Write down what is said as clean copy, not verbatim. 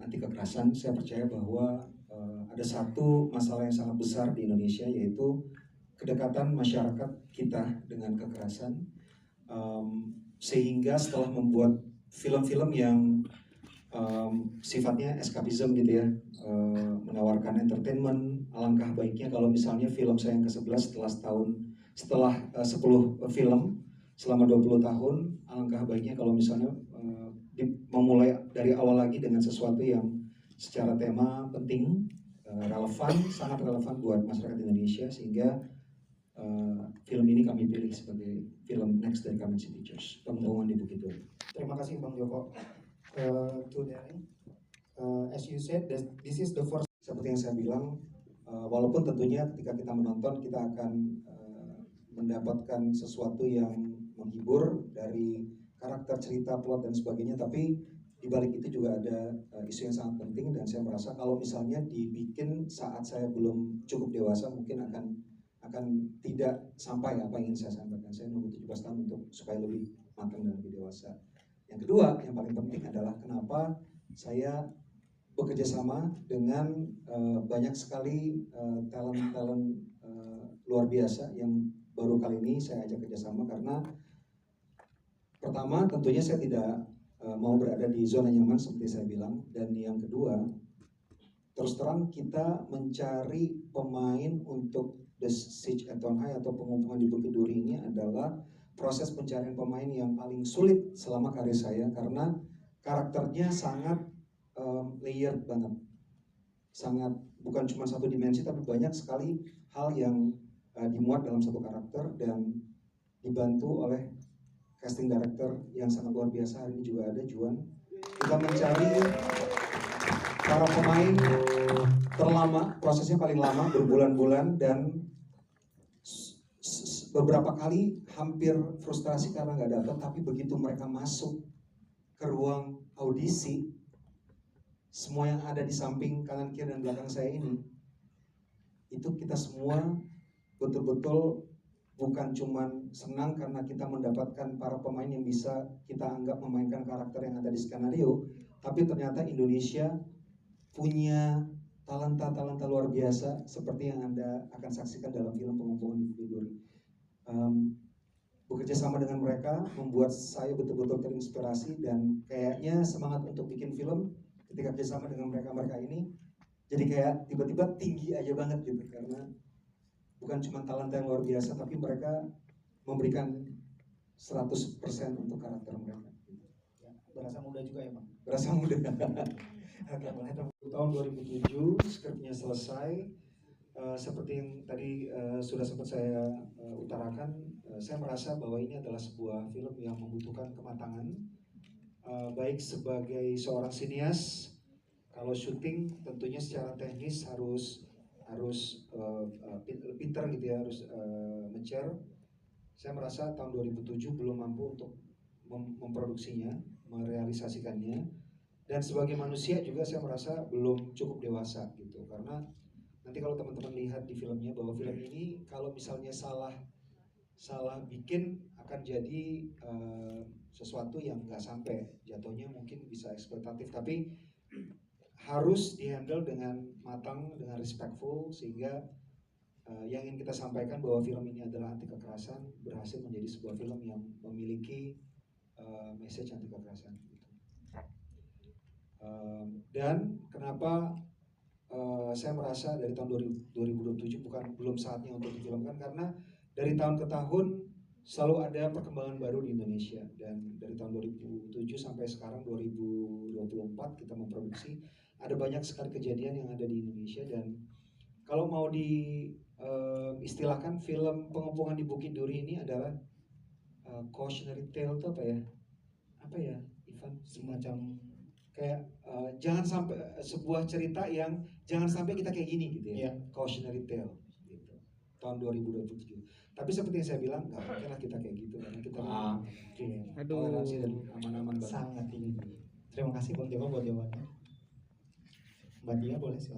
anti kekerasan, saya percaya bahwa ada satu masalah yang sangat besar di Indonesia, yaitu kedekatan masyarakat kita dengan kekerasan, sehingga setelah membuat film-film yang sifatnya eskapisme gitu ya, menawarkan entertainment, alangkah baiknya kalau misalnya film saya yang ke-11 setelah 10 film selama 20 tahun, alangkah baiknya kalau misalnya memulai dari awal lagi dengan sesuatu yang secara tema penting, relevan, sangat relevan buat masyarakat Indonesia, sehingga film ini kami pilih sebagai film next dari Kamensi Pictures, Pengembangan di Bukit Duri. Terima kasih Bang Joko. To Daring, as you said, this is the first. Seperti yang saya bilang, walaupun tentunya ketika kita menonton kita akan mendapatkan sesuatu yang menghibur dari karakter, cerita, plot dan sebagainya, tapi di balik itu juga ada isu yang sangat penting, dan saya merasa kalau misalnya dibikin saat saya belum cukup dewasa, mungkin akan tidak sampai apa yang ingin saya sampaikan. Saya nunggu 17 tahun untuk supaya lebih matang dan lebih dewasa. Yang kedua, yang paling penting adalah kenapa saya bekerja sama dengan banyak sekali talent-talent luar biasa yang baru kali ini saya ajak kerjasama, karena pertama tentunya saya tidak mau berada di zona nyaman seperti saya bilang, dan yang kedua terus terang kita mencari pemain untuk The Siege at Town High atau Pengepungan di Bukit Duri ini adalah proses pencarian pemain yang paling sulit selama karir saya, karena karakternya sangat layered banget, sangat bukan cuma satu dimensi tapi banyak sekali hal yang dimuat dalam satu karakter, dan dibantu oleh casting director yang sangat luar biasa. Hari ini juga ada Juan. Kita mencari para pemain terlama, prosesnya paling lama berbulan-bulan, dan beberapa kali hampir frustrasi karena nggak dapat, tapi begitu mereka masuk ke ruang audisi, semua yang ada di samping kanan, kiri, dan belakang saya ini, itu kita semua betul-betul bukan cuman senang karena kita mendapatkan para pemain yang bisa kita anggap memainkan karakter yang ada di skenario, tapi ternyata Indonesia punya talenta-talenta luar biasa seperti yang Anda akan saksikan dalam film Pengepungan di Bukit Duri. Bekerja sama dengan mereka membuat saya betul-betul terinspirasi, dan kayaknya semangat untuk bikin film ketika bersama dengan mereka ini jadi kayak tiba-tiba tinggi aja banget gitu, karena bukan cuma talenta yang luar biasa tapi mereka memberikan 100% untuk karakter mereka. Ya, berasa muda juga ya Bang? Berasa muda. Oke, tahun 2007 skripnya selesai. Seperti yang tadi sudah sempat saya utarakan, saya merasa bahwa ini adalah sebuah film yang membutuhkan kematangan, baik sebagai seorang sinias. Kalau syuting tentunya secara teknis harus pinter gitu ya, harus mature. Saya merasa tahun 2007 belum mampu untuk memproduksinya, merealisasikannya, dan sebagai manusia juga saya merasa belum cukup dewasa gitu, karena nanti kalau teman-teman lihat di filmnya bahwa film ini kalau misalnya salah bikin akan jadi sesuatu yang nggak sampai, jatuhnya mungkin bisa eksploitatif, tapi harus dihandle dengan matang, dengan respectful, sehingga yang ingin kita sampaikan bahwa film ini adalah anti kekerasan berhasil menjadi sebuah film yang memiliki message anti kekerasan gitu. Dan kenapa saya merasa dari tahun 2027 belum saatnya untuk difilmkan, karena dari tahun ke tahun selalu ada perkembangan baru di Indonesia, dan dari tahun 2007 sampai sekarang 2024 kita memproduksi, ada banyak sekali kejadian yang ada di Indonesia. Dan kalau mau istilahkan film Pengepungan di Bukit Duri ini adalah cautionary tale itu apa ya Ivan, semacam kayak jangan sampai sebuah cerita yang jangan sampai kita kayak gini gitu ya, cautionary tale gitu, tahun 2027. Tapi seperti yang saya bilang, nggak mungkin lah kita kayak gitu, karena kita toleransi dan aman-aman banget. Sangat tinggi. Terima kasih Bang Joko buat jawabannya. Mbak Dia boleh silakan.